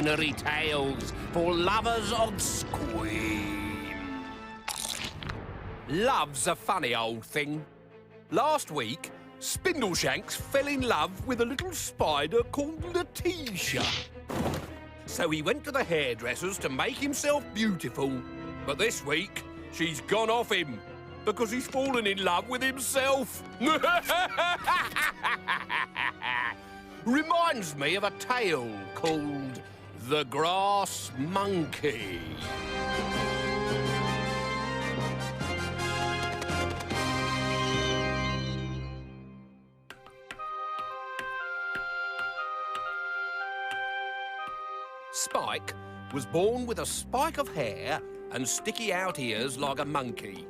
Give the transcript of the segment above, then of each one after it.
cautionary tales for lovers of squeam. Love's a funny old thing. Last week, Spindleshanks fell in love with a little spider called Letitia. So he went to the hairdressers to make himself beautiful. But this week, she's gone off him because he's fallen in love with himself. Reminds me of a tale called The Grass Monkey. Spike was born with a spike of hair and sticky out ears like a monkey.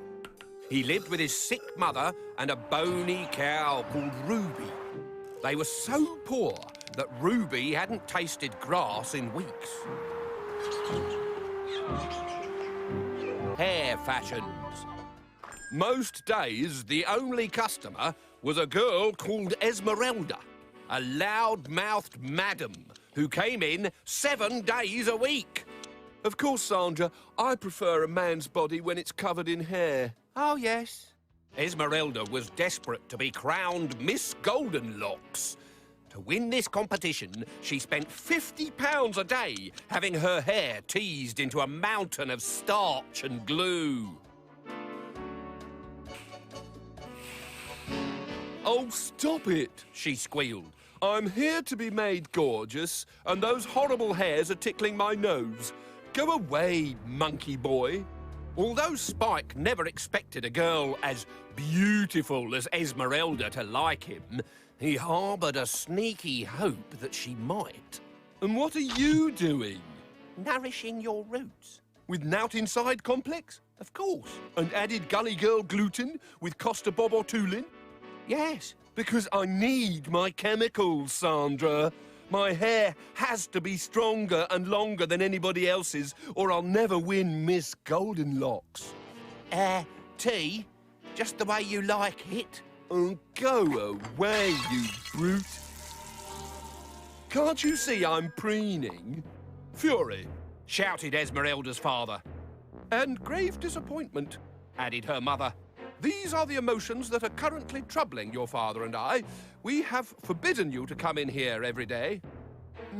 He lived with his sick mother and a bony cow called Ruby. They were so poor that Ruby hadn't tasted grass in weeks. Hair fashions. Most days, the only customer was a girl called Esmeralda, a loud-mouthed madam who came in 7 days a week. Of course, Sandra, I prefer a man's body when it's covered in hair. Oh, yes. Esmeralda was desperate to be crowned Miss Goldenlocks. To win this competition, she spent £50 a day having her hair teased into a mountain of starch and glue. Oh, stop it, she squealed. I'm here to be made gorgeous, and those horrible hairs are tickling my nose. Go away, monkey boy. Although Spike never expected a girl as beautiful as Esmeralda to like him, he harboured a sneaky hope that she might. And what are you doing? Nourishing your roots. With Nout Inside complex? Of course. And added Gully Girl gluten with Costa Bob Ortulin? Yes. Because I need my chemicals, Sandra. My hair has to be stronger and longer than anybody else's, or I'll never win Miss Goldenlocks. Tea? Just the way you like it? Oh, go away, you brute. Can't you see I'm preening? Fury, shouted Esmeralda's father. And grave disappointment, added her mother. These are the emotions that are currently troubling your father and I. We have forbidden you to come in here every day.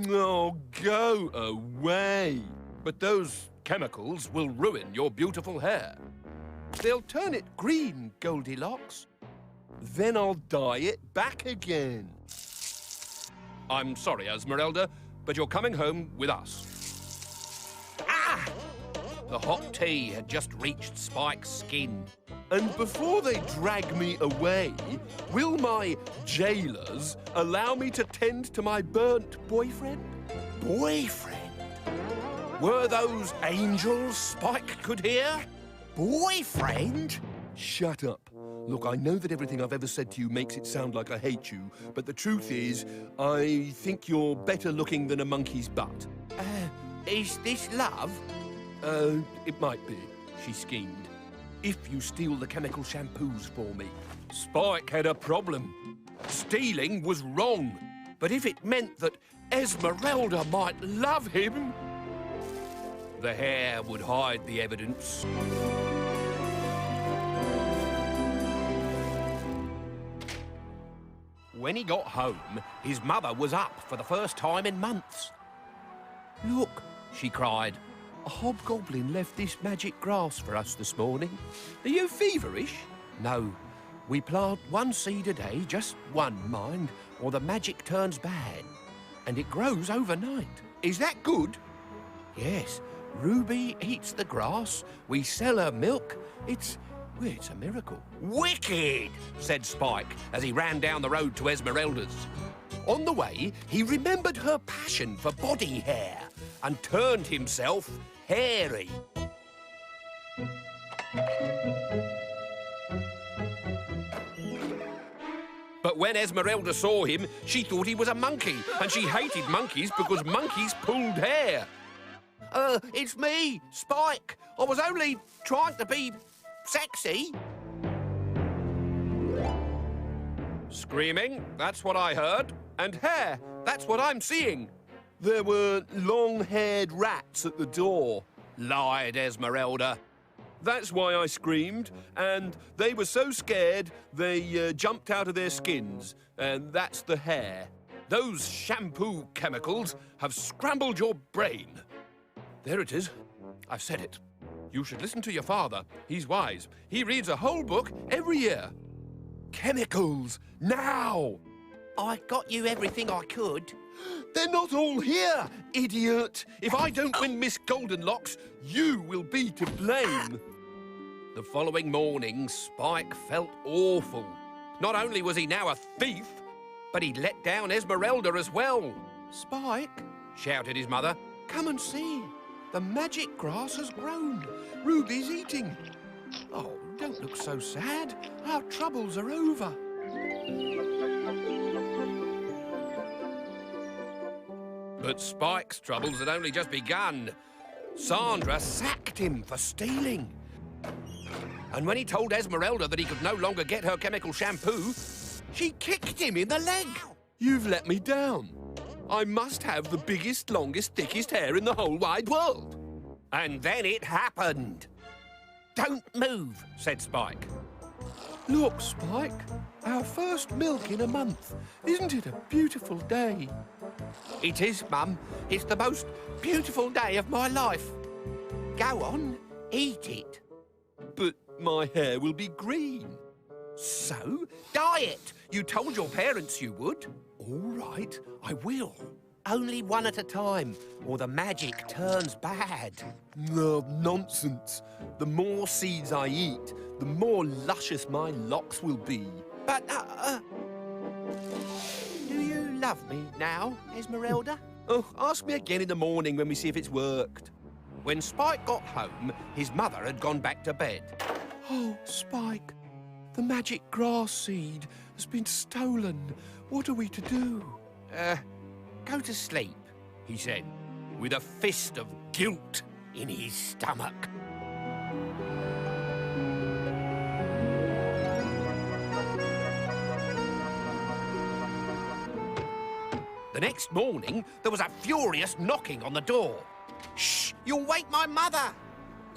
Oh, go away. But those chemicals will ruin your beautiful hair. They'll turn it green, Goldilocks. Then I'll dye it back again. I'm sorry, Esmeralda, but you're coming home with us. Ah! The hot tea had just reached Spike's skin. And before they drag me away, will my jailers allow me to tend to my burnt boyfriend? Boyfriend? Were those angels Spike could hear? Boyfriend? Shut up. Look, I know that everything I've ever said to you makes it sound like I hate you, but the truth is, I think you're better looking than a monkey's butt. Is this love? It might be, she schemed. If you steal the chemical shampoos for me. Spike had a problem. Stealing was wrong. But if it meant that Esmeralda might love him, the hair would hide the evidence. When he got home, his mother was up for the first time in months. Look, she cried. A hobgoblin left this magic grass for us this morning. Are you feverish? No. We plant one seed a day, just one, mind, or the magic turns bad. And it grows overnight. Is that good? Yes. Ruby eats the grass. We sell her milk. It's a miracle. Wicked, said Spike as he ran down the road to Esmeralda's. On the way, he remembered her passion for body hair and turned himself hairy. But when Esmeralda saw him, she thought he was a monkey, and she hated monkeys because monkeys pulled hair. It's me, Spike. I was only trying to be sexy. Screaming, that's what I heard. And hair, that's what I'm seeing. There were long-haired rats at the door. Lied Esmeralda. That's why I screamed, and they were so scared they jumped out of their skins, and that's the hair. Those shampoo chemicals have scrambled your brain. There it is. I've said it. You should listen to your father. He's wise. He reads a whole book every year. Chemicals, now! I got you everything I could. They're not all here, idiot! If I don't win Miss Goldenlocks, you will be to blame. The following morning, Spike felt awful. Not only was he now a thief, but he'd let down Esmeralda as well. Spike, shouted his mother, come and see. The magic grass has grown. Ruby's eating. Oh, don't look so sad. Our troubles are over. But Spike's troubles had only just begun. Sandra sacked him for stealing. And when he told Esmeralda that he could no longer get her chemical shampoo, she kicked him in the leg. You've let me down. I must have the biggest, longest, thickest hair in the whole wide world. And then it happened. Don't move, said Spike. Look, Spike, our first milk in a month. Isn't it a beautiful day? It is, Mum. It's the most beautiful day of my life. Go on, eat it. But my hair will be green. So, dye it. You told your parents you would. All right, I will. Only one at a time, or the magic turns bad. No, nonsense. The more seeds I eat, the more luscious my locks will be. But, do you love me now, Esmeralda? Oh, ask me again in the morning when we see if it's worked. When Spike got home, his mother had gone back to bed. Oh, Spike, the magic grass seed has been stolen. What are we to do? Go to sleep, he said, with a fist of guilt in his stomach. The next morning, there was a furious knocking on the door. Shh! You'll wake my mother!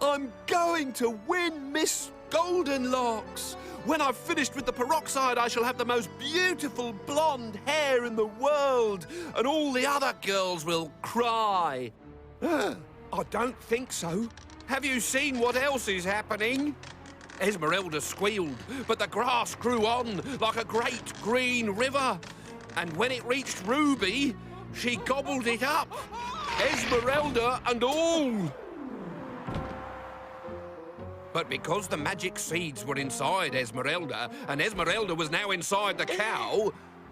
I'm going to win Miss Goldenlocks! When I've finished with the peroxide, I shall have the most beautiful blonde hair in the world, and all the other girls will cry. I don't think so. Have you seen what else is happening? Esmeralda squealed, but the grass grew on like a great green river. And when it reached Ruby, she gobbled it up. Esmeralda and all. But because the magic seeds were inside Esmeralda, and Esmeralda was now inside the cow,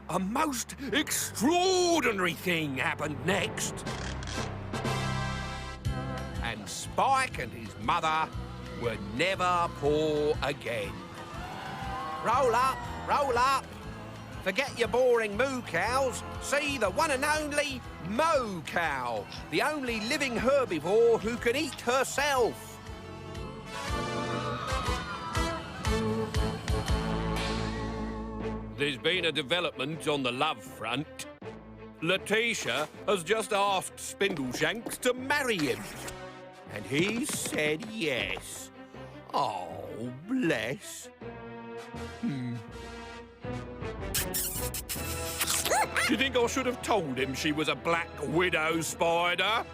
a most extraordinary thing happened next. And Spike and his mother were never poor again. Roll up, roll up. Forget your boring moo cows. See the one and only Moo Cow, the only living herbivore who can eat herself. There's been a development on the love front. Letitia has just asked Spindleshanks to marry him. And he said yes. Oh, bless. Do you think I should have told him she was a black widow spider?